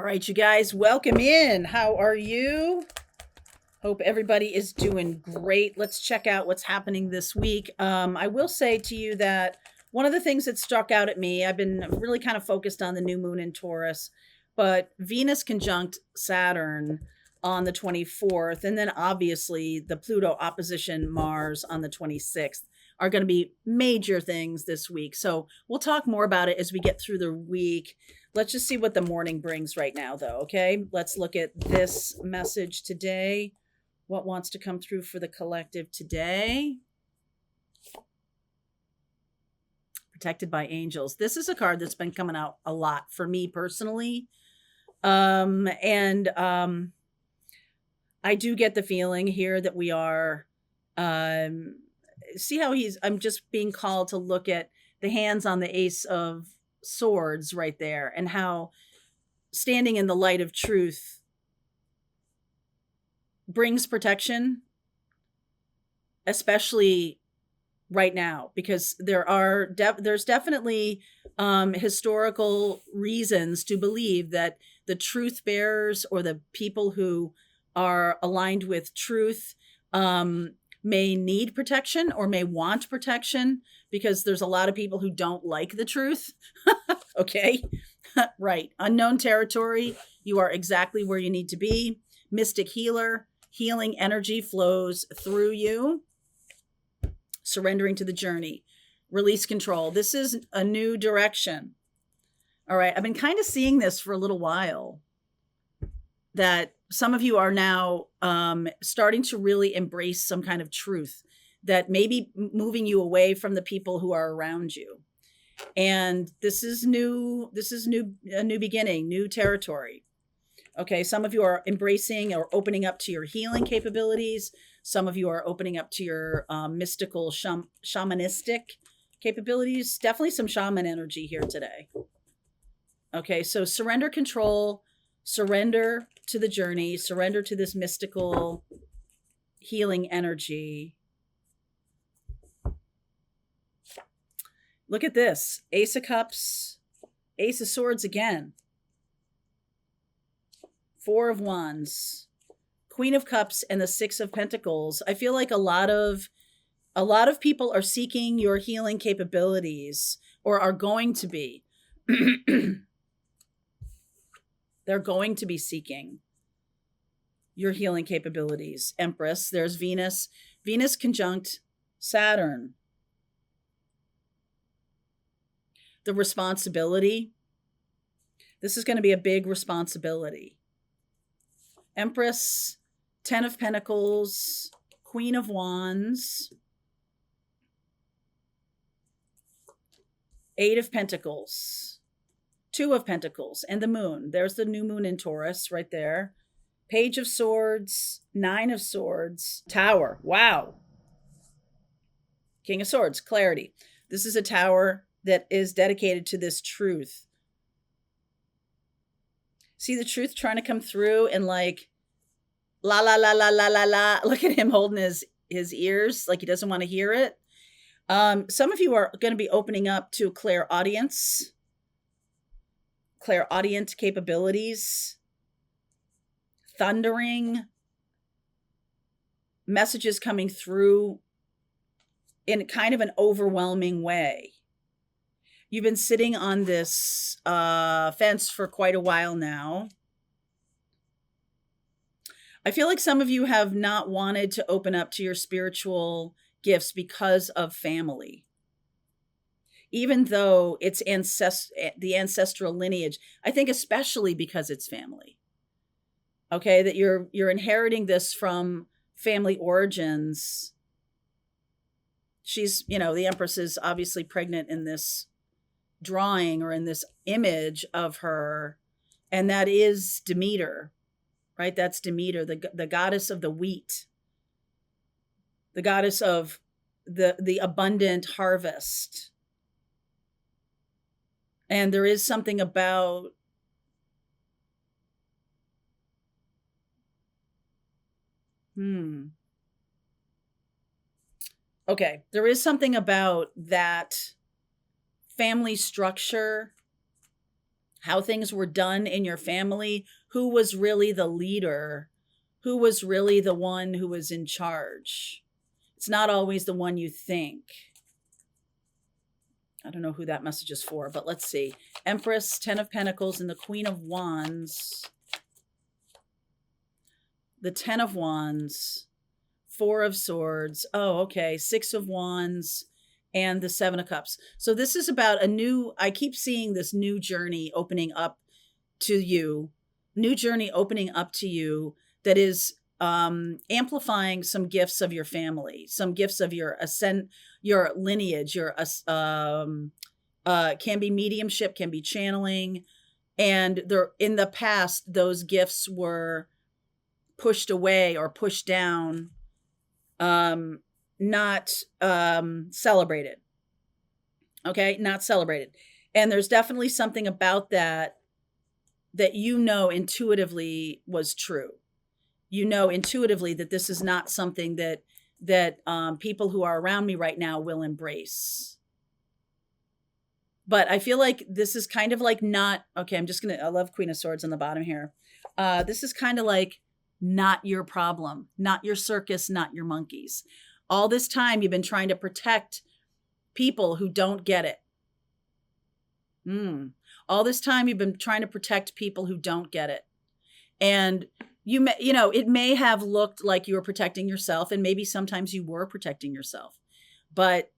All right, you guys, welcome in. How are you? Hope everybody is doing great. Let's check out what's happening this week. I will say to you that one of the things that struck out at me, I've been really kind of focused on the new moon in Taurus, but Venus conjunct Saturn on the 24th, and then obviously the Pluto opposition Mars on the 26th are going to be major things this week. So we'll talk more about it as we get through the week. Let's just see what the morning brings right now, though. Okay, let's look at this message today. What wants to come through for the collective today? Protected by angels. This is a card that's been coming out a lot for me personally. And I do get the feeling here that we are, see how I'm just being called to look at the hands on the Ace of Swords right there, and how standing in the light of truth brings protection, especially right now, because there's definitely historical reasons to believe that the truth bearers, or the people who are aligned with truth, may need protection or may want protection, because there's a lot of people who don't like the truth. Okay. Right. Unknown territory. You are exactly where you need to be. Mystic healer. Healing energy flows through you. Surrendering to the journey. Release control. This is a new direction. All right. I've been kind of seeing this for a little while, that some of you are now starting to really embrace some kind of truth that may be moving you away from the people who are around you. And this is new. This is a new beginning, new territory. Okay, some of you are embracing or opening up to your healing capabilities. Some of you are opening up to your mystical, shamanistic capabilities. Definitely some shaman energy here today. Okay, so surrender control, surrender to the journey, surrender to this mystical healing energy. Look at this. Ace of Cups, Ace of Swords again. Four of Wands, Queen of Cups, and the Six of Pentacles. I feel like a lot of people are seeking your healing capabilities, or are going to be. They're going to be seeking your healing capabilities. Empress, there's Venus. Venus conjunct Saturn. The responsibility. This is going to be a big responsibility. Empress, 10 of Pentacles, Queen of Wands, 8 of Pentacles, 2 of Pentacles, and the moon. There's the new moon in Taurus right there. Page of Swords, 9 of Swords, Tower. Wow. King of Swords, clarity. This is a tower that is dedicated to this truth. See the truth trying to come through, and like, la, la, la, la, la, la, la. Look at him holding his ears like he doesn't want to hear it. Some of you are going to be opening up to clairaudient capabilities, thundering, messages coming through in kind of an overwhelming way. You've been sitting on this fence for quite a while now. I feel like some of you have not wanted to open up to your spiritual gifts because of family. Even though it's the ancestral lineage, I think especially because it's family. Okay, that you're inheriting this from family origins. She's, the Empress is obviously pregnant in this drawing, or in this image of her, and that is Demeter, right? That's Demeter, the goddess of the wheat, the goddess of the abundant harvest. And there is something about okay, there is something about that family structure how things were done in your family, who was really the leader, who was really the one who was in charge. It's not always the one you think. I don't know who that message is for, but let's see. Empress, 10 of Pentacles, and the Queen of Wands. The 10 of Wands, 4 of Swords. Oh, okay. 6 of Wands and the 7 of Cups. So this is about a new, I keep seeing this new journey opening up to you, new journey opening up to you that is amplifying some gifts of your family, some gifts of your your lineage, your can be mediumship, can be channeling, and there in the past those gifts were pushed away or pushed down, not celebrated. Okay, not celebrated. And there's definitely something about that you know intuitively was true. You know intuitively that this is not something that people who are around me right now will embrace. But I feel like this is kind of like not, okay, I love Queen of Swords on the bottom here. This is kind of like not your problem, not your circus, not your monkeys. All this time you've been trying to protect people who don't get it. All this time you've been trying to protect people who don't get it. And it may have looked like you were protecting yourself, and maybe sometimes you were protecting yourself, but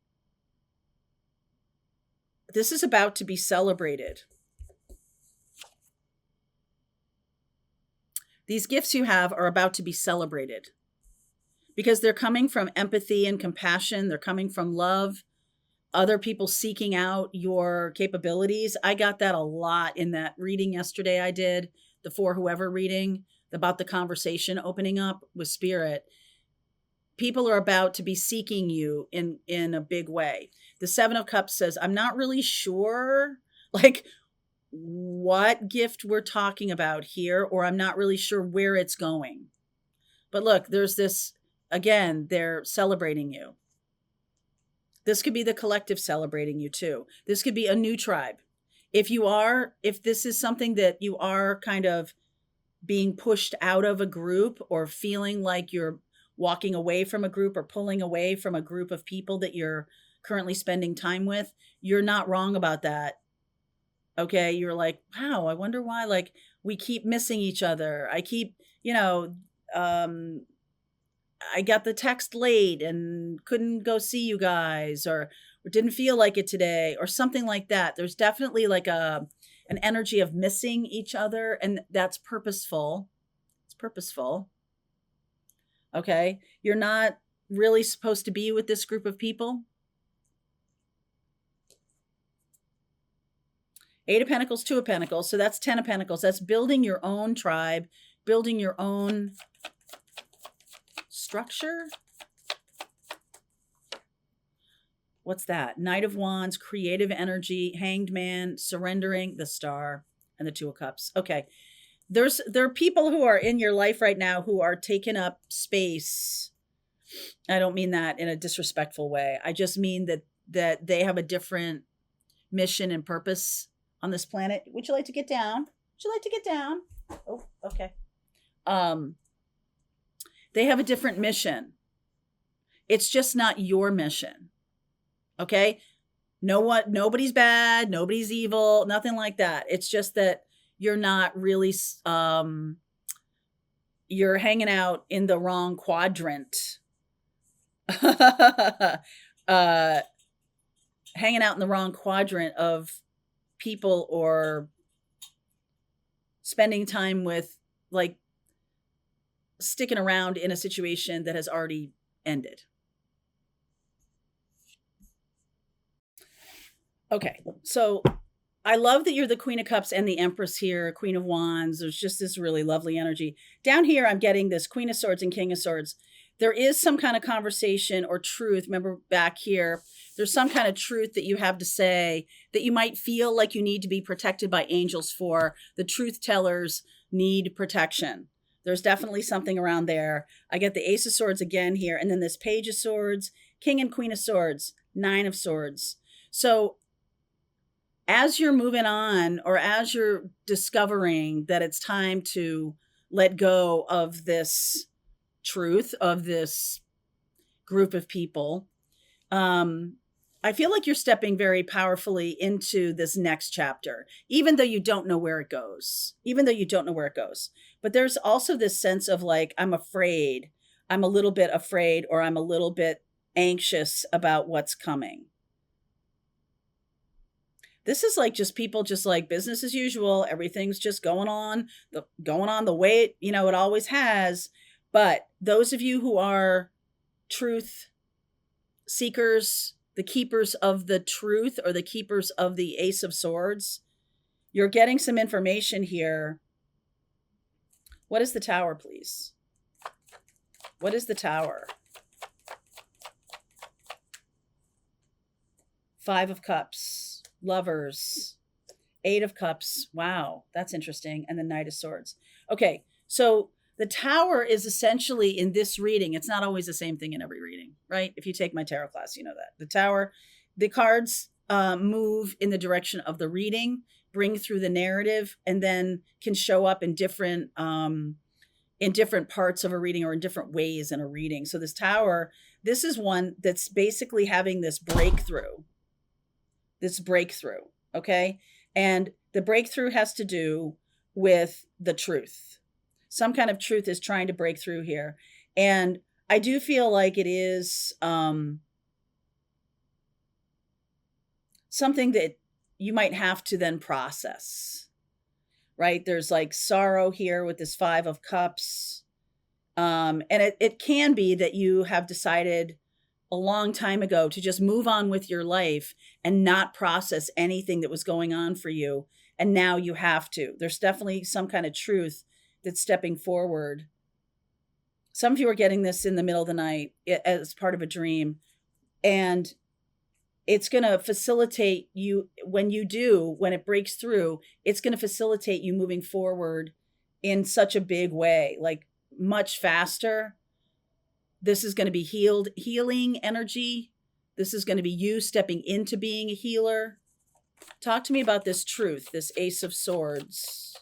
this is about to be celebrated. These gifts you have are about to be celebrated because they're coming from empathy and compassion. They're coming from love, other people seeking out your capabilities. I got that a lot in that reading yesterday I did, the For Whoever reading, about the conversation opening up with spirit. People are about to be seeking you in a big way. The 7 of Cups says, I'm not really sure like what gift we're talking about here, or I'm not really sure where it's going. But look, there's this, again, they're celebrating you. This could be the collective celebrating you too. This could be a new tribe. If this is something that you are kind of being pushed out of a group, or feeling like you're walking away from a group or pulling away from a group of people that you're currently spending time with, you're not wrong about that. Okay. You're like, wow, I wonder why, like, we keep missing each other. I keep, I got the text late and couldn't go see you guys, or didn't feel like it today, or something like that. There's definitely like an energy of missing each other, and that's purposeful. It's purposeful. Okay. You're not really supposed to be with this group of people. 8 of Pentacles, 2 of Pentacles. So that's 10 of Pentacles. That's building your own tribe, building your own structure. What's that? Knight of Wands, creative energy, Hanged Man, surrendering, the Star, and the 2 of Cups. Okay. There are people who are in your life right now who are taking up space. I don't mean that in a disrespectful way. I just mean that they have a different mission and purpose on this planet. Would you like to get down? Would you like to get down? Oh, okay. They have a different mission. It's just not your mission. Okay? Nobody's bad, nobody's evil, nothing like that. It's just that you're not really you're hanging out in the wrong quadrant. Hanging out in the wrong quadrant of people, or spending time with, like, sticking around in a situation that has already ended. Okay, so I love that you're the Queen of Cups and the Empress here, Queen of Wands. There's just this really lovely energy. Down here, I'm getting this Queen of Swords and King of Swords. There is some kind of conversation or truth. Remember back here, there's some kind of truth that you have to say that you might feel like you need to be protected by angels for. The truth tellers need protection. There's definitely something around there. I get the Ace of Swords again here, and then this Page of Swords, King and Queen of Swords, 9 of Swords. So as you're moving on, or as you're discovering that it's time to let go of this truth, of this group of people, um, I feel like you're stepping very powerfully into this next chapter, even though you don't know where it goes, even though you don't know where it goes. But there's also this sense of like, I'm afraid, I'm a little bit afraid, or I'm a little bit anxious about what's coming. This is like just people just like business as usual. Everything's just going on the way it, it always has. But those of you who are truth seekers, the keepers of the truth, or the keepers of the Ace of Swords, you're getting some information here. What is the Tower, please? What is the Tower? Five of Cups, Lovers, Eight of Cups. Wow, that's interesting. And the Knight of Swords. Okay, so the Tower is essentially, in this reading, it's not always the same thing in every reading, right? If you take my tarot class, you know that. The Tower, the cards move in the direction of the reading, bring through the narrative, and then can show up in different parts of a reading, or in different ways in a reading. So this Tower, this is one that's basically having this breakthrough. Okay? And the breakthrough has to do with the truth. Some kind of truth is trying to break through here. And I do feel like it is something that you might have to then process, right? There's like sorrow here with this Five of Cups. And it can be that you have decided a long time ago to just move on with your life and not process anything that was going on for you. And now you have to. There's definitely some kind of truth that's stepping forward. Some of you are getting this in the middle of the night as part of a dream. And it's going to facilitate you when it breaks through, it's going to facilitate you moving forward in such a big way, like much faster. This is going to be healing energy. This is going to be you stepping into being a healer. Talk to me about this truth, this Ace of Swords.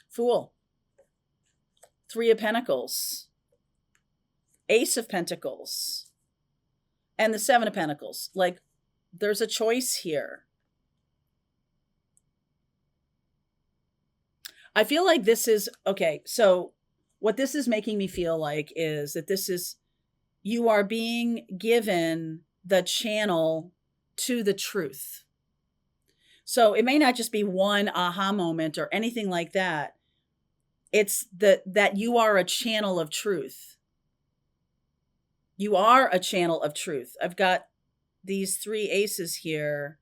Fool. Three of Pentacles. Ace of Pentacles. And the Seven of Pentacles. Like, there's a choice here. I feel like this is, okay, so what this is making me feel like is that you are being given the channel to the truth. So it may not just be one aha moment or anything like that. It's that you are a channel of truth. You are a channel of truth. I've got these three aces here.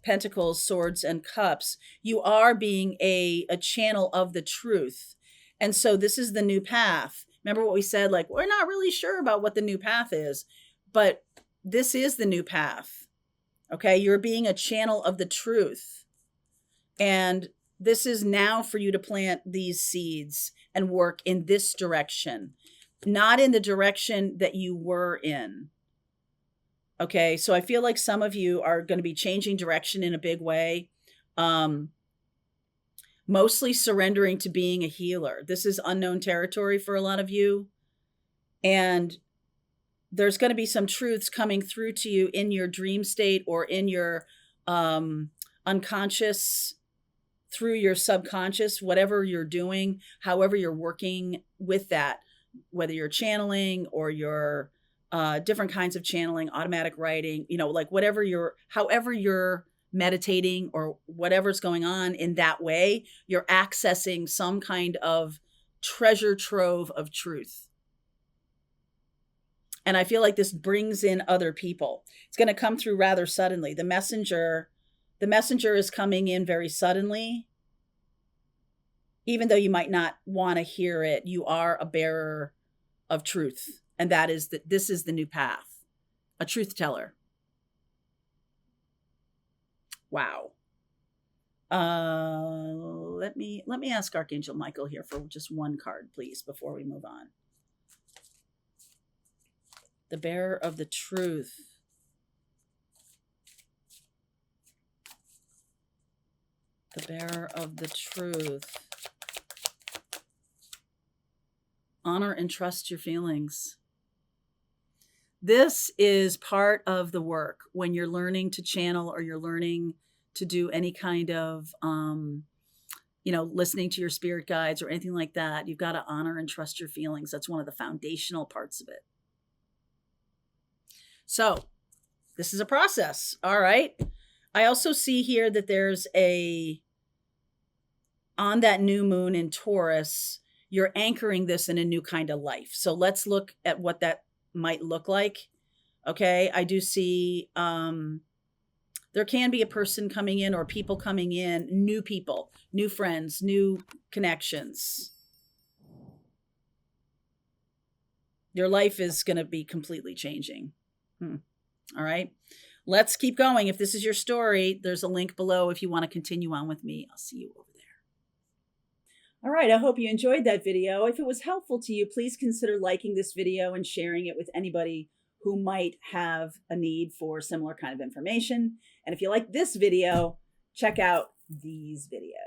Pentacles, Swords, and Cups. You are being a channel of the truth. And so this is the new path. Remember what we said, like, we're not really sure about what the new path is, but this is the new path. Okay, you're being a channel of the truth. And this is now for you to plant these seeds and work in this direction, not in the direction that you were in. Okay, so I feel like some of you are going to be changing direction in a big way. Mostly surrendering to being a healer. This is unknown territory for a lot of you. And there's going to be some truths coming through to you in your dream state, or in your unconscious, through your subconscious, whatever you're doing, however you're working with that, whether you're channeling or you're different kinds of channeling, automatic writing, like however you're meditating or whatever's going on in that way, you're accessing some kind of treasure trove of truth. And I feel like this brings in other people. It's going to come through rather suddenly. The messenger is coming in very suddenly. Even though you might not want to hear it, you are a bearer of truth. And that is that this is the new path. A truth teller. Wow. Let me ask Archangel Michael here for just one card, please, before we move on. The bearer of the truth. The bearer of the truth. Honor and trust your feelings. This is part of the work when you're learning to channel or you're learning to do any kind of, listening to your spirit guides or anything like that. You've got to honor and trust your feelings. That's one of the foundational parts of it. So this is a process. All right. I also see here that there's on that new moon in Taurus, you're anchoring this in a new kind of life. So let's look at what that might look like. Okay. I do see, there can be a person coming in or people coming in, new people, new friends, new connections. Your life is going to be completely changing. All right. Let's keep going. If this is your story, there's a link below if you want to continue on with me. I'll see you over there. All right, I hope you enjoyed that video. If it was helpful to you, please consider liking this video and sharing it with anybody who might have a need for similar kind of information. And if you like this video, check out these videos.